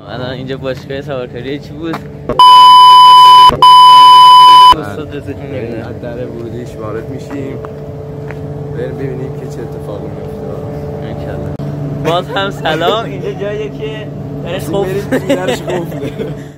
الان اینجا باشگاه سوارکاری چی بود؟ استاد رزقی نمیدونم از در ورودیش وارد میشیم، بریم ببینیم که چه اتفاقی میفته. انشالله. باز هم سلام. اینجا جاییه که درش قفله.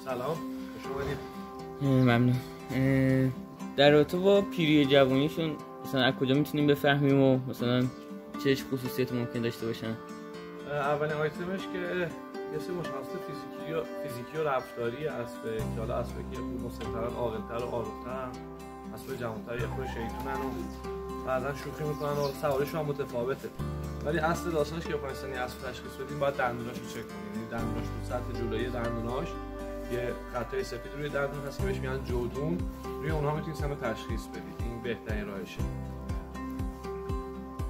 سلام. خوش اومدید. ممنون. در رابطه با پیری جوونیشون مثلا از کجا میتونیم بفهمیم و مثلا چه خصوصیت ممکن داشته باشن؟ اولین آیتمش که یه سری مشخصات فیزیکی و رفتاری اسبه که حالا اسبه که مسن‌ترن، عاقل‌تر و آروم‌تر، اسب جوان‌تر یه خود شیطونن و بعضا شوخی میکنن و سوارشون هم متفاوته. ولی اصل داستانش که بخواید سنی اسب تشخیص بدیم باید دندوناش رو چک کنیم. یعنی دندوناش تو سطح جلویی دندوناش یه خطای سفید روی دندون هست که بهش میگن جودون، روی اونها میتونید سن رو تشخیص بدید. این بهترین راهشه.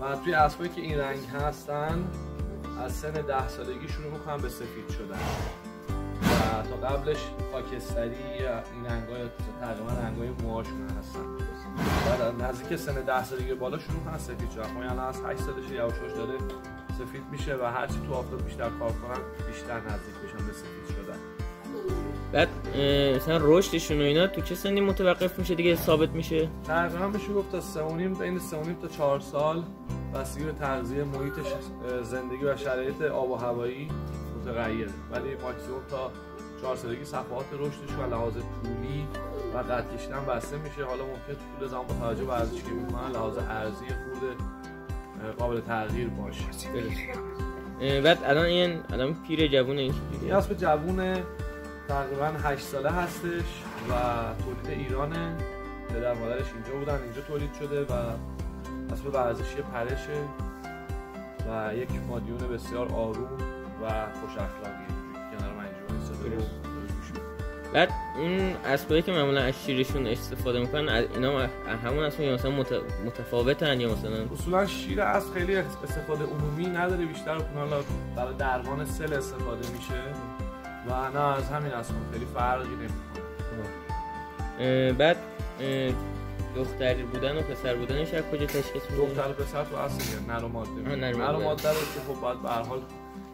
و توی اسبایی که این رنگ هستن از سن 10 سالگی شروع میکنن به سفید شدن و تا قبلش خاکستری یا این رنگ‌ها یا تقریبا رنگ‌های موهاشون هستن. بعد نزدیک سن 10 سالگی بالا شروع میکنن سفید شدن. ما یعنی از 8 سالش یواش یواش داره سفید میشه و هرچی تو آفتاب بیشتر کار کنن بیشتر نزدیک میشن به سفید شدن. بعد مثلا رشدشون و اینا تو چه سنی متوقف میشه دیگه ثابت میشه؟ تقریبا بشه گفت تا 3.5 بین 3.5 تا 4 سال بستگی به تغذیه، محیطش، زندگی و شرایط آب و هوایی متغیره. ولی ماکسیمم تا 4 سالگی صفحات رشدش و لحاظ طولی و قد کشیدن بسته میشه. حالا ممکن طول زمان با توجه به ارزشی که میکنن لحاظ ارزی خورده قابل تغییر باشه. بعد الان این آدم پیر جوونه این این اسب جوونه تقریبا 8 ساله هستش و تولید ایرانه. پدر مادرش اینجا بودن، اینجا تولید شده و اسب ورزشی پرشه و یک مادیون بسیار آروم و خوش اخلاقی کنار من اینجا وایساده. بعد اون اسبایی که معمولا از شیرشون استفاده میکنن اینا همون اسب یا مثلا متفاوتن یا مثلا اصولا شیر اسب خیلی استفاده عمومی نداره، بیشتر برای درمان سل استفاده میشه و نه از همین اسب خیلی فرقی نمیکنه. بعد دختری بودن و پسر بودنش از کجا تشخیص میدید؟ دختر و پسر تو اصل نر و ماده. نر و ماده رو که خب باید به هر حال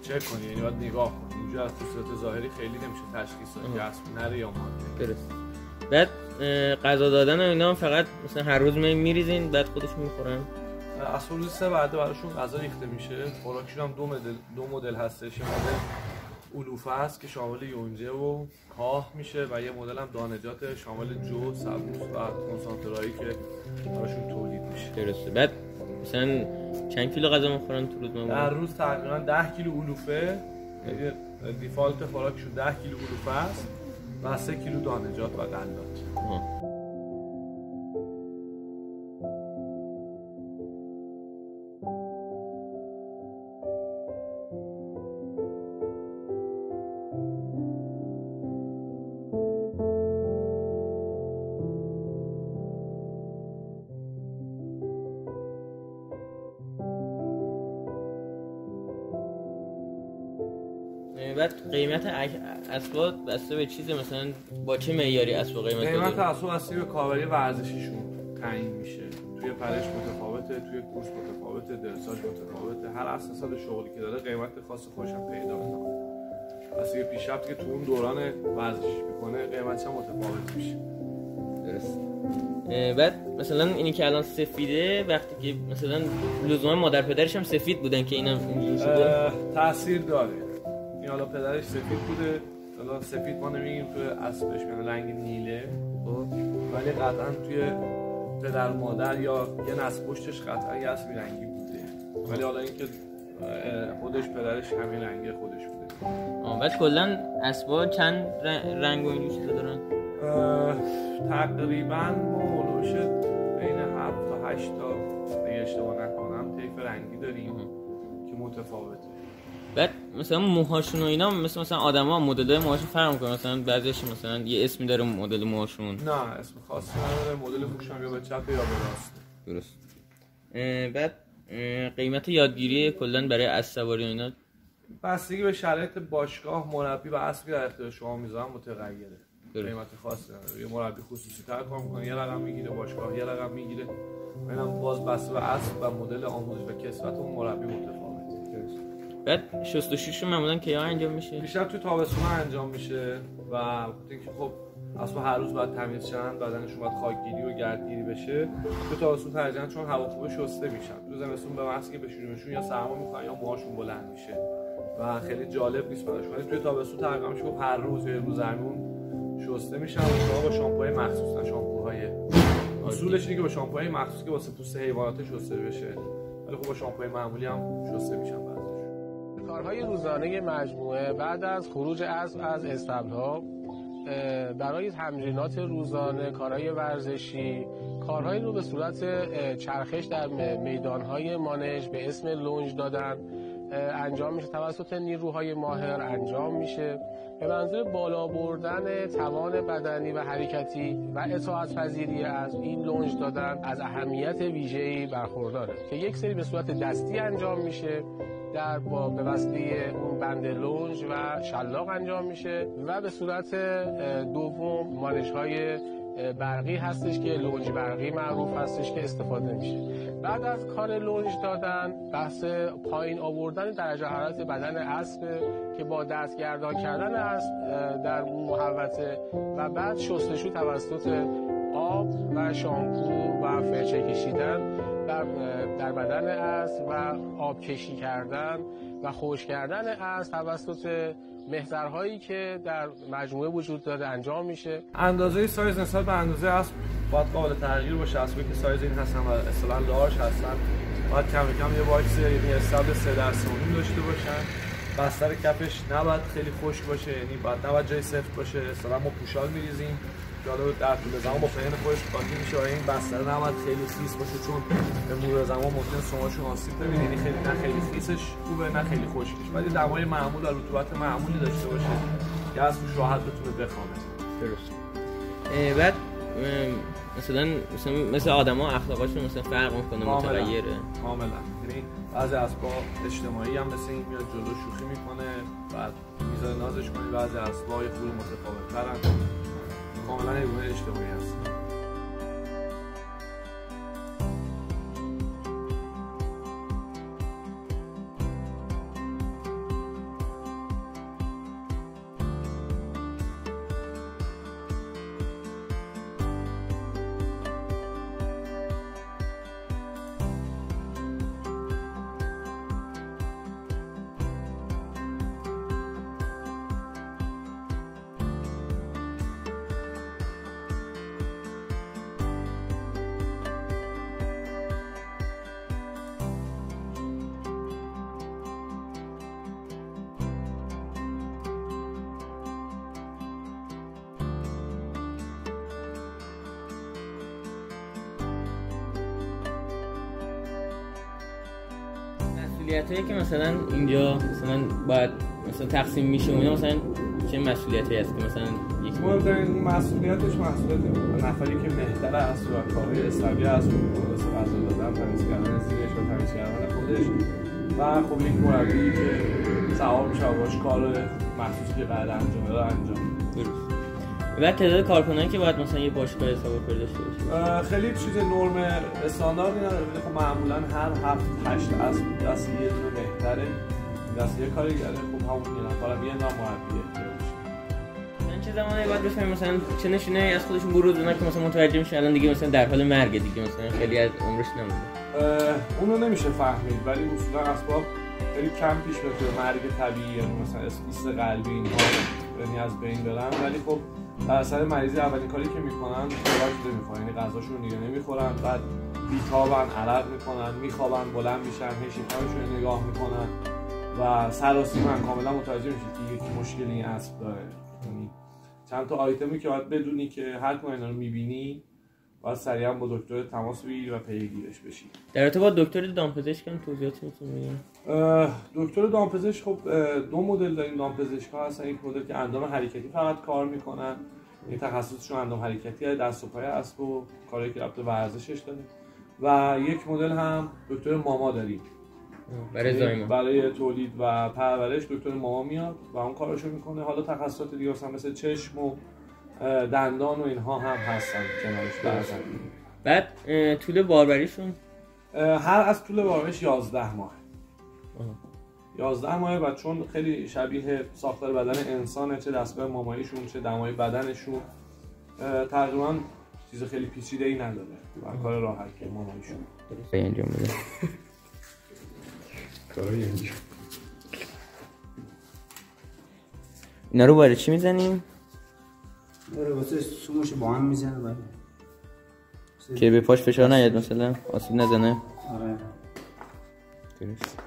چک کنی، یعنی باید نگاه کنی. اینجا از صورت ظاهری خیلی نمیشه تشخیص داد که اسب نر یا ماده. درست. بعد غذا دادن و اینا فقط مثلا هر روز میریزین بعد خودشون میخورن؟ از روز 3 بعد براشون غذا ریخته میشه. خوراکشون هم دو مدل هستش. یه مدل علوفه است که شامل یونجه و کاه میشه و یه مدل هم دانجات شامل جو، سبوس و کنسانترایی که براشون تولید میشه. درسته. بعد مثلا چند کیلو غذا میخورن تو روز؟ در روز تقریبا 10 کیلو علوفه، یعنی دیفالت خوراکشون 10 کیلو علوفه است و 3 کیلو دانجات و قندات. بعد قیمت اسباب بسته به چیز مثلا با چه معیاری اسباب قیمت اسباب بسته به کاربری ورزشیشون تعیین میشه. توی پرش متفاوته، توی کورس متفاوته، درساج متفاوته، هر اساسات شغلی که داره قیمت خاص خودشم پیدا میکنه. واسه یه پیشرفتی که تو اون دوران ورزش میکنه قیمتش هم متفاوت میشه. درست. بعد مثلا اینی که الان سفیده، وقتی که مثلا لزوما مادر پدرش هم سفید بودن که اینم اینجوری شده تاثیر داره. این حالا پدرش سفید بوده، حالا سفید ما نمیگیم توی اسبش یعنی رنگ نیله، ولی قطعا توی پدر مادر یا یه نسل پشتش قطعا یه اسبی رنگی بوده، ولی حالا اینکه خودش پدرش همین رنگی خودش بوده. بعد کلا اسبا چند رنگ و اینجوری چیزا دارن؟ تقریبا مولوش بین 7 تا 8 تا اگه اشتباه نکنم طیف رنگی داریم که متفاوته. بعد مثلا موهاشون و اینا مثلا آدما مدل موهاشون فرق میکنه، مثلا بعضیش مثلا یه اسمی داره مدل موهاشون؟ نه اسم خاصی نداره، مدل موش هم یا به چپ یا به راست. درست. بعد قیمت یادگیری کلا برای اسب‌سواری اینا بستگی به شرایط باشگاه، مربی و اسبی در اختیار شما میذارن متغیره. قیمت خاصی نداره. یه مربی خصوصی تر کار میکنه یه رقم میگیره، باشگاه یه رقم میگیره. اینم باز بسته به اسب و مدل آموزش و کسوت اون مربی متفاوته. بعد شستشویش معمولا کیا انجام میشه؟ بیشتر توی تابستون انجام میشه و اینکه خب اسبا هر روز باید تمیز شن، بدنشون باید خاکگیری و گردگیری بشه. توی تابستون ترجیحاً چون هوا خوبه شسته میشن. تو زمستون به محض که بشورونشون یا سرما میکنن یا موهاشون بلند میشه و خیلی جالب نیست براشون. ولی توی تابستون تقریبا میشه هر روز یا روز زمین شسته میشن و با شامپوهای مخصوص، نه شامپوهای اصولش اینه که با شامپوهای مخصوصی که واسه پوست حیوانات شسته بشه، ولی خب با شامپوهای معمولی هم شسته میشن. کارهای روزانه مجموعه بعد از خروج اسب از استبل‌ها برای تمرینات روزانه، کارهای ورزشی، کارهایی رو به صورت چرخش در میدانهای مانش به اسم لنج دادن انجام میشه، توسط نیروهای ماهر انجام میشه به منظور بالا بردن توان بدنی و حرکتی و اطاعت پذیری. از این لنج دادن از اهمیت ویژه‌ای برخورداره که یک سری به صورت دستی انجام میشه، به وسیله اون بند لنج و شلاق انجام میشه و به صورت دوم مانش‌های برقی هستش که لنج برقی معروف هستش که استفاده میشه. بعد از کار لنج دادن بحث پایین آوردن درجه حرارت بدن اسب که با دستگردان کردن اسب در محوطه و بعد شستشو توسط آب و شامپو و فرچه کشیدن در بدن اسب و آب کشی کردن و خشک کردن اسب توسط محضرهایی که در مجموعه وجود داره انجام میشه. اندازه سایز نسبت به اندازه اسب باید قابل تغییر باشه. اسبی که سایز این هستن و اصطلاحاً لارج هستن باید کم کم یه باکس یعنی استبل 3 در 3.5 داشته باشن. بستر کفش نباید خیلی خشک باشه، یعنی نباید جای سفت باشه. اصطلاحاً ما پوشال میریزیم که حالا در طول زمان با پهن خودش قاطی میشه و این بستر نباید خیلی خیس باشه چون به مرور زمان ممکنه سماشون آسیب ببینه. یعنی خیلی نه خیلی خیسش خوبه نه خیلی خشکش، ولی دمای معمول و رطوبت معمولی داشته باشه که اسبش راحت بتونه بخوابه. درست. بعد مثلا آدما اخلاقشون مثلا فرق میکنه، متغیره کاملا. یعنی بعضی اسبا اجتماعی هم مثل این میاد جلو شوخی میکنه بعد میذاره نازش کنه، بعضی اسبا یه خورده متفاوت‌ترن، کاملا حیوان اجتماعی هست. مسئولیتایی که مثلا اینجا مثلا باید مثلا تقسیم میشه اونها مثلا چه مسئولیتی هست که مثلا یک مهمترین مسئولیتش مسئولیت نفری که بهتر است و کارهای استوی است، مثل غذا دادن، تمیز کردن زیرش و تمیز کردن خودش و خب یک مربی که سوار میشه باش کار مخصوصی که قرار انجام رو انجام. درست. بعد تعداد کارکنایی که باید مثلا یه باشگاه حساب کاری داشته باشه خیلی چیز نرم استانداردی نداره، ولی خب معمولا هر 7-8 از دست یه دونه بهتره، دست یه کارگره، خب همون یه نفرم یه نام مربی من چه زمانی باید بفهمیم مثلا چه نشونه از خودشون بروز بدن که مثلا متوجه میشن الان دیگه مثلا در حال مرگ دیگه، مثلا خیلی از عمرش نمونده؟ اونو نمیشه فهمید، ولی اصولا اسباب خیلی کم پیش میاد مرگ طبیعی، یعنی مثلا ایست قلبی اینها یعنی از بین برن، ولی خب در اثر مریضی اولین کاری که میکنن خوراک نمیخورن، یعنی غذاشون دیگه نمیخورن، بعد بیتابن، عرق میکنن، میخوابن، بلند میشن، هیچیکارشون نگاه میکنن و سراسیمه کاملا متوجه میشید که یکی مشکلی این اسب داره. یعنی چند تا آیتمی که باید بدونی که هر کدوم اینا رو میبینی باید سریعا با دکتر تماس بگیری و پیگیرش بشی. در ارتباط با دکتر دامپزشک هم توضیحاتی میتونید دکتر دامپزشک خب دو مدل داریم دامپزشک‌ها هستن، یک مدل که اندام حرکتی فقط کار میکنن، این تخصصشون اندام حرکتی دست و پای اسب و کاری که ربط به ورزشش داره، و یک مدل هم دکتر ماما داریم برای تولید و پرورش. دکتر ماما میاد و اون کارشو میکنه. حالا تخصصات دیگه مثل چشم و دندان و اینها هم هستن کنارش برزن. بعد طول باربریشون هر از طول باربریش 11 ماه 11 ماه و چون خیلی شبیه ساختار بدن انسانه، چه دستگاه ماماییشون چه دمای بدنشون، تقریبا چیز خیلی پیچیده‌ای نداره و کار راحت که ماماییشون انجام بده. کارای اینجا اینا رو برای چی میزنیم؟ داره واسه سومش با هم میزنه بعد که به پاش فشار نیاد مثلا آسیب نزنه. آره درست.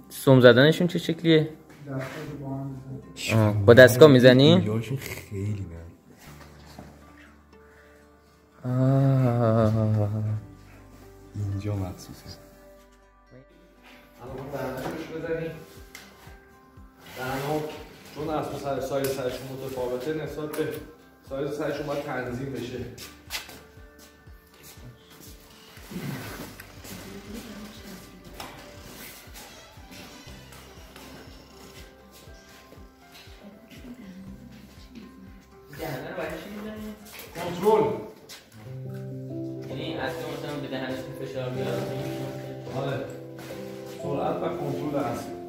سم زدنشون چه شکلیه؟ با دستگاه میزنی؟ اینجاشون خیلی اینجا مخصوصه. الان دهنش بزنیم. دهنها چون اسب سایز سرشون متفاوته نسبت به سایز سرشون باید تنظیم بشه. دهنه رو برای چی میزنی؟ کنترل. یعنی اصلا مثلا به دهنش فشار بیاد. آره. سرعت و کنترل اسب.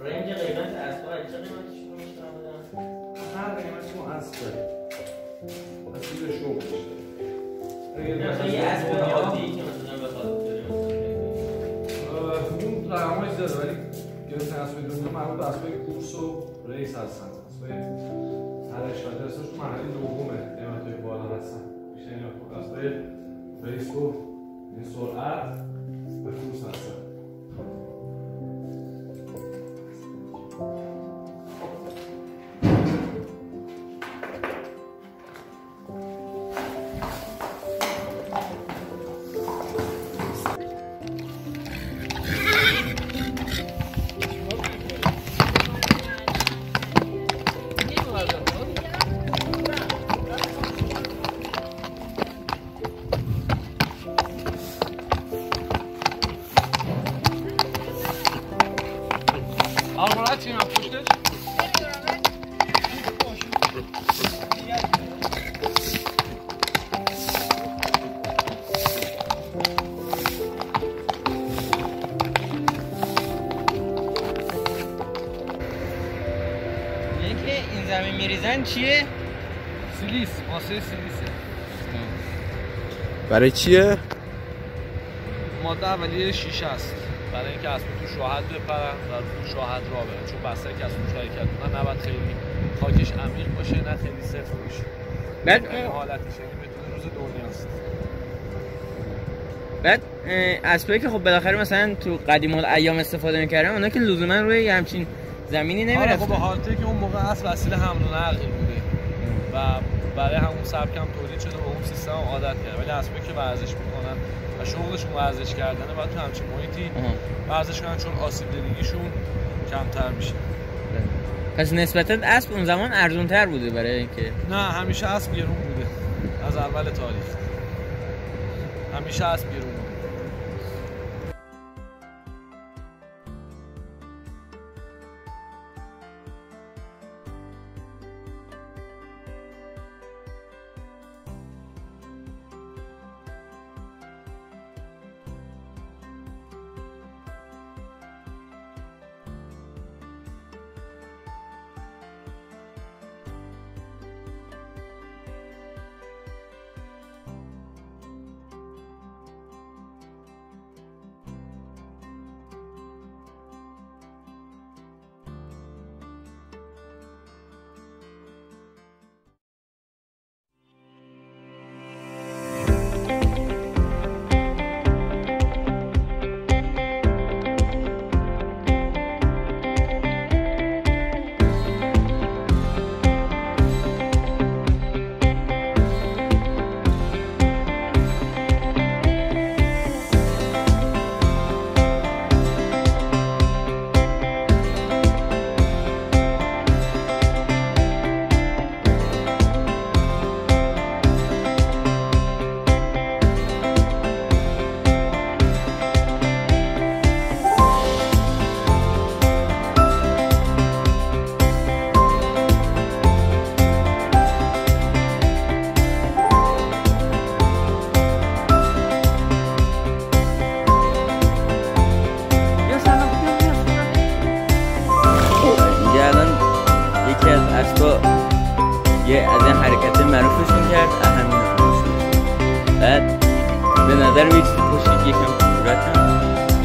رنج قیمت اسب‌ها چه قیمتش رو می‌شنوادن؟ هر قیمتی ما اسب داره. اسب شوق داره. مثلا یه اسب عادی که مثلا بخواد داره اون رقم‌های زیاده، ولی گرفتن اسب دنیا مربوط به اسبای کورس و ریس هستن. اسبای هر اشتباهی هستش تو مرحله دومه قیمت‌های بالا هستن. بیشتر اینا اسبای ریس و این سرعت و کورس هستن. چی پشتش؟ این زمین میریزن چیه؟ سیلیس، ماسه سیلیسه. برای چیه؟ ماده اولیه شیشه است. برای اینکه اسب توش راحت بپرن و توش راحت راه برن، چون بسته که از توش حرکت کنن نباید خیلی خاکش عمیق باشه نه خیلی سفت باشه. بعد حالتش یعنی بتونه روز دنیاست. بعد اسبایی که خب بالاخره مثلا تو قدیم الایام استفاده می‌کردن، اونا که لزوما روی همچین زمینی نمیرفتن. آره خب با حالتی که اون موقع اصل وسیله حمل و نقل بوده و برای همون سبک هم تولید شده و اون سیستم هم عادت کرد. ولی اسبایی که ورزش میکنن و شغلشون ورزش کردنه باید تو همچین محیطی ورزش کنن، چون آسیب دیدگیشون کمتر میشه. پس نسبتا اسب اون زمان ارزون تر بوده برای اینکه؟ نه همیشه اسب گرون بوده از اول تاریخ، همیشه اسب گرون بوده. یه از این حرکت معروفشون کرد همین بعد به نظر یه چیزی پشت یکم صورتم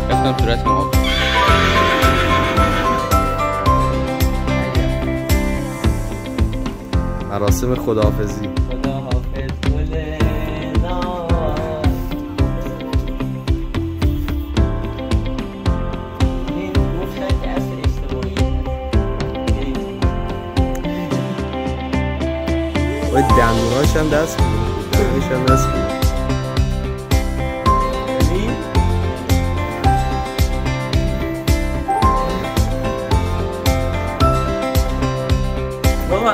رفتم صورت ما مراسم خداحافظی. خداحافظ گل نار این گفتن که اصل اشتباهی باید دندوناش هم دست کنید، دندوناش هم دست کنید. بابا